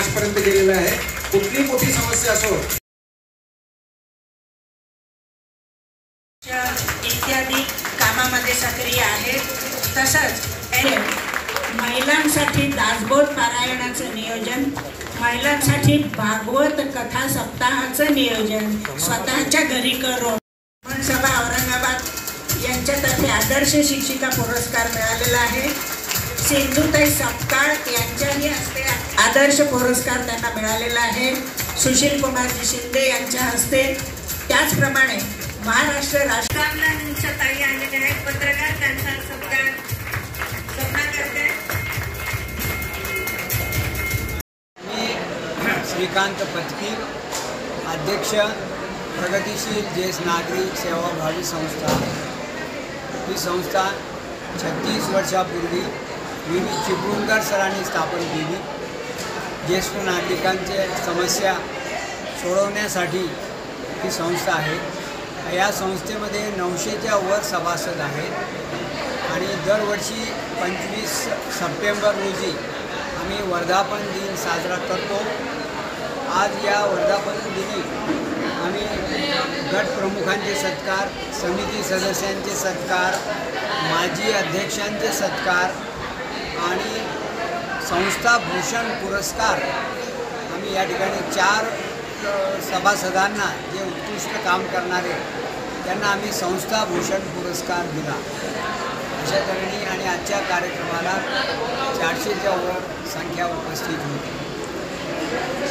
आजपर्यंत गेलेलं आहे। कुठली मोठी समस्या असो इत्यादी कामामध्ये सक्रिय आहेत। तसंच महिलांसाठी दासबोध पारायणाचं नियोजन, महिलांसाठी भागवत कथा सप्ताहाचं नियोजन स्वतःच्या घरी करून सभा औरंगाबाद यांच्यातर्फे आदर्श शिक्षिका पुरस्कार मिळालेला आहे। सिंधुताई सपकाळ यांच्याही हस्ते आदर्श पुरस्कार त्यांना मिळालेला आहे। सुशील कुमारजी शिंदे यांच्या हस्ते, त्याचप्रमाणे महाराष्ट्र राष्ट्रांच्या ताई आलेले आहेत, पत्रकार त्यांचा सत्कार करते। मी श्रीकांत पत्की, अध्यक्ष प्रगतिशील ज्येष्ठ नागरिक सेवाभावी संस्था। ही संस्था 36 वर्षापूर्वी व्ही चिपळूणकर सरांनी स्थापन केली। ज्येष्ठ नागरिकांचे समस्या सोडवण्यासाठी ही संस्था आहे। या संस्थेमध्ये 900च्या वर सभासद आहेत आणि दरवर्षी 25 सप्टेंबर रोजी आम्ही वर्धापन दिन साजरा करतो। आज या वर्धापन दिनी आम्ही गट प्रमुखांचे सत्कार, समिती सदस्यांचे सत्कार, माजी अध्यक्षांचे सत्कार आणि संस्था भूषण पुरस्कार आम्ही या ठिकाणी 4 सभासदांना जे उत्कृष्ट काम करणारे त्यांना आम्ही संस्था भूषण पुरस्कार दिला। अशा तऱ्हेने आणि आजच्या कार्यक्रमाला 400च्या वर संख्या उपस्थित होती।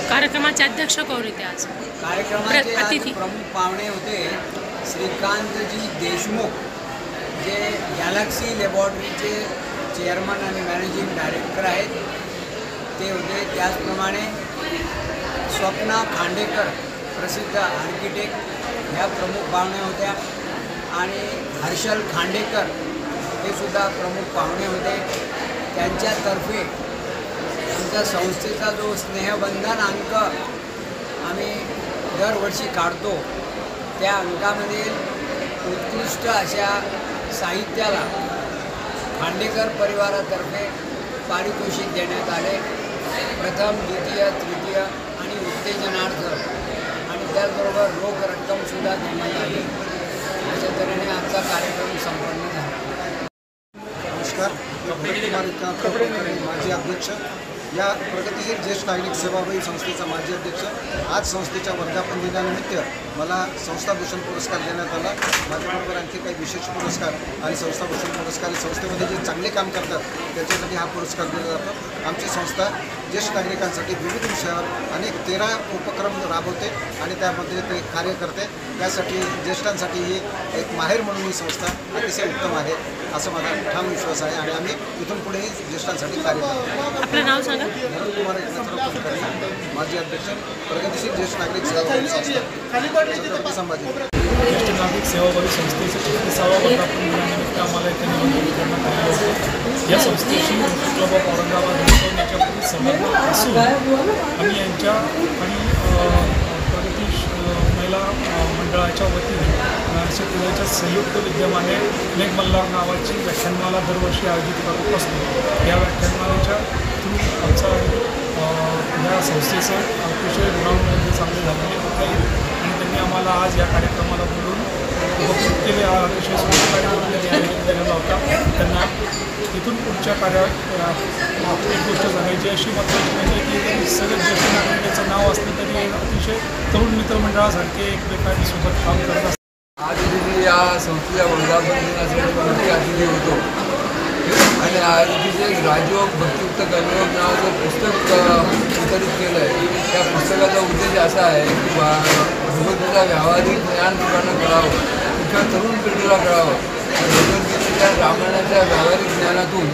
कार्यक्रमाचे अध्यक्ष कोण होते? आज कार्यक्रमाचे प्रमुख पाहुणे होते श्रीकांतजी देशमुख, जे गॅलेक्सी लॅबोरेटरीचे चेअरमन आणि मॅनेजिंग डायरेक्टर आहेत, ते होते। त्याचप्रमाणे स्वप्ना खांडेकर, प्रसिद्ध आर्किटेक्ट, ह्या प्रमुख पाहुणे होत्या आणि हर्षल खांडेकर हे सुद्धा प्रमुख पाहुणे होते। त्यांच्यातर्फे आमच्या संस्थेचा जो स्नेहबंधन अंक आम्ही दरवर्षी काढतो, त्या अंकामध्ये उत्कृष्ट अशा साहित्याला खांडेकर परिवारातर्फे पारितोषिक देण्यात आले। प्रथम, द्वितीय, तृतीय आणि उत्तेजनार्थ आणि त्याचबरोबर रोख रक्कमसुद्धा देण्यात आली। अशा तऱ्हेने आजचा कार्यक्रम संपन्न झाला। नमस्कार, माजी अध्यक्ष, या प्रगतिशील ज्येष्ठ नागरिक सेवाभावी संस्थेचा माजी अध्यक्ष। आज संस्थेच्या वर्धापन दिनानिमित्त मला संस्था भूषण पुरस्कार देण्यात आला। माझ्याबरोबर आणखी काही विशेष पुरस्कार आणि संस्था भूषण पुरस्कार संस्थेमध्ये जे चांगले काम करतात त्यांच्यासाठी हा पुरस्कार दिला जातो। आमची संस्था ज्येष्ठ नागरिकांसाठी विविध विषयावर अनेक 13 उपक्रम राबवते आणि त्यामध्ये ते कार्य करते। त्यासाठी ज्येष्ठांसाठी ही एक माहेर म्हणून ही संस्था अतिशय उत्तम आहे असं माझा ठाम विश्वास आहे आणि आम्ही इथून पुढेही ज्येष्ठांसाठी कार्य करतो। आपलं नाव सांगा? नरेंद्र कुमार एकनाथराव कुलकर्णी, माजी अध्यक्ष, प्रगतिशील ज्येष्ठ नागरिक सेवाभावी संस्था, संभाजी। ज्येष्ठ नागरिक सेवाभावी संस्थेचं 36वा वर्धापन दिनानिमित्त आम्हाला इथे निमंत्रित करण्यात आले होते। या संस्थेची क्लब ऑफ औरंगाबाद याच्यापूर्वी संलग्न असून आम्ही यांच्या आणि प्रगतिशील महिला मंडळाच्या वतीने नाशिकच्या संयुक्त विद्यमाने लेख मल्हार नावाची व्याख्यानमाला दरवर्षी आयोजित करत असतो। या व्याख्यानमालेच्या थ्रू आमचा या संस्थेचं अतिशय गुणांमध्ये चांगले झालेले होत आहे आणि त्यांनी आम्हाला आज या कार्यक्रमाला बोलून उपस्थित केले। अतिशय सुंदर कार्यक्रम केलेला होता। त्यांना इथून पुढच्या कार्यात एक गोष्ट सांगायची अशी महत्त्वाची म्हणजे की सगळ्या ज्येष्ठ नागरिकांचं नाव असलं तरी अतिशय तरुण मित्रमंडळासारखे एकमेकांसोबत काम करत असतात। आज तिथे या संस्थेच्या वर्धापन दिनासाठी मोठी अतिथी होतो आणि तिथे राजयोग भक्तियुक्त कर्मयोग नावाचं पुस्तक वितरित केलं आहे। त्या पुस्तकाचा उद्देश असा आहे की भगवद्गीता व्यावहारिक ज्ञान लोकांना कळावं, इतक्या तरुण पिढीला कळावं। भगवद्गीतेच्या रामायणाच्या व्यावहारिक ज्ञानातून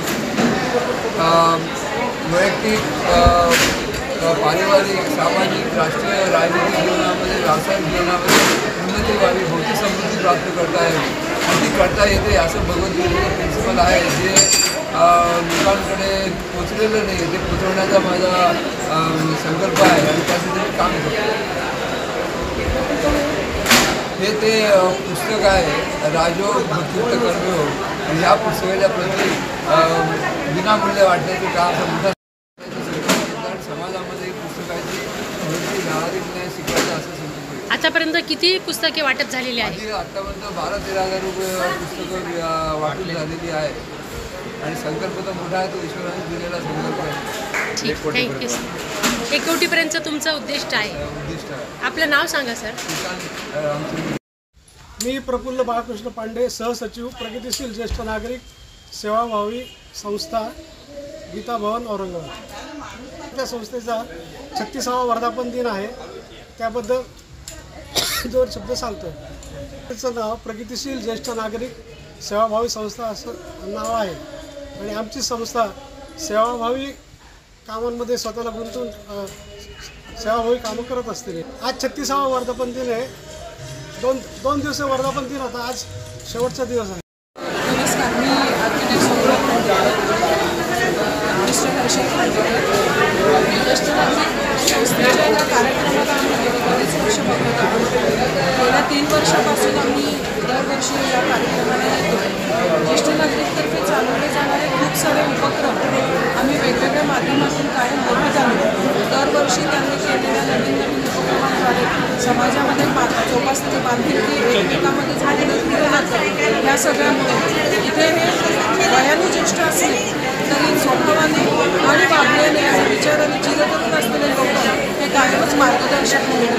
वैयक्तिक, पारिवारिक, सामाजिक, राष्ट्रीय, राजनीतिक जीवनामध्ये, व्यावसायिक जीवनामध्ये उन्नती व्हावी, भौतिक समृद्धी प्राप्त करता यावी आणि ती करता येते असं भगवद्गीतेचं प्रिन्सिपल आहे, जे लोकांकडे पोचलेलं नाही, ते पोचवण्याचा माझा संकल्प आहे आणि त्यासाठी मी काम करतो। हे ते पुस्तक आहे राजयोग भक्तियुक्त कर्मयोग। या पुस्तकाच्या प्रती विनामूल्य वाटण्याचे काम मोठा समाजामध्ये पुस्तकाची प्रगती नागरिक न्याय शिकवायचं असं समजतो. आतापर्यंत किती पुस्तके वाटप झालेली आहे? आधी आत्तापर्यंत 12-13 हजार रुपये पुस्तकं वाटून झालेली आहे आणि संकल्प तर मोठा आहे, तो ईश्वराने दिलेला संकल्प आहे. ठीक, थँक्यू सर. 1 कोटीपर्यंतचं तुमचं उद्दिष्ट आहे. उद्दिष्ट आहे. आपलं नाव सांगा सर. श्रीकांत आमचे मी प्रफुल्ल बाळकृष्ण पांडे, सहसचिव, प्रगतिशील ज्येष्ठ नागरिक सेवाभावी संस्था गीता भवन औरंगाबाद. त्या संस्थेचा 36वा वर्धापन दिन आहे, त्याबद्दल 2 शब्द सांगतो. त्याचं नाव प्रगतिशील ज्येष्ठ नागरिक सेवाभावी संस्था असं नाव आहे आणि आमची संस्था सेवाभावी कामांमध्ये स्वतःला गुंतवून सेवाभावी कामं करत असते. आज 36वा वर्धापन दिन आहे. दोन दिवस वर्धापन दिन होता, आज शेवटचा दिवस आहे. नमस्कार, मी आर्किटेक्ट सौरभ मिस्टर हर्षद खांडेकर. ज्येष्ठ नागरिक संस्थेच्या या कार्यक्रमाला आम्ही गेलो बरेच वर्ष बघत आहोत. गेल्या 3 वर्षापासून आम्ही दरवर्षी या कार्यक्रमाला येतो. ज्येष्ठ नागरिकतर्फे चालवले जाणारे खूप सारे उपक्रम आम्ही वेगवेगळ्या माध्यमातून कायम बघत आहोत. दरवर्षी त्यांनी केलेल्या नवीन उपक्रमांद्वारे समाजामध्ये जोपासते बांधिलकी, एकमेकांमध्ये झालेलं प्रिय या सगळ्यामुळे इथे हे वयाने ज्येष्ठ असले तरी स्वभावाने आणि वागण्याने आणि विचाराने चिरतरूण असलेले लोक हे कायमच मार्गदर्शक म्हणून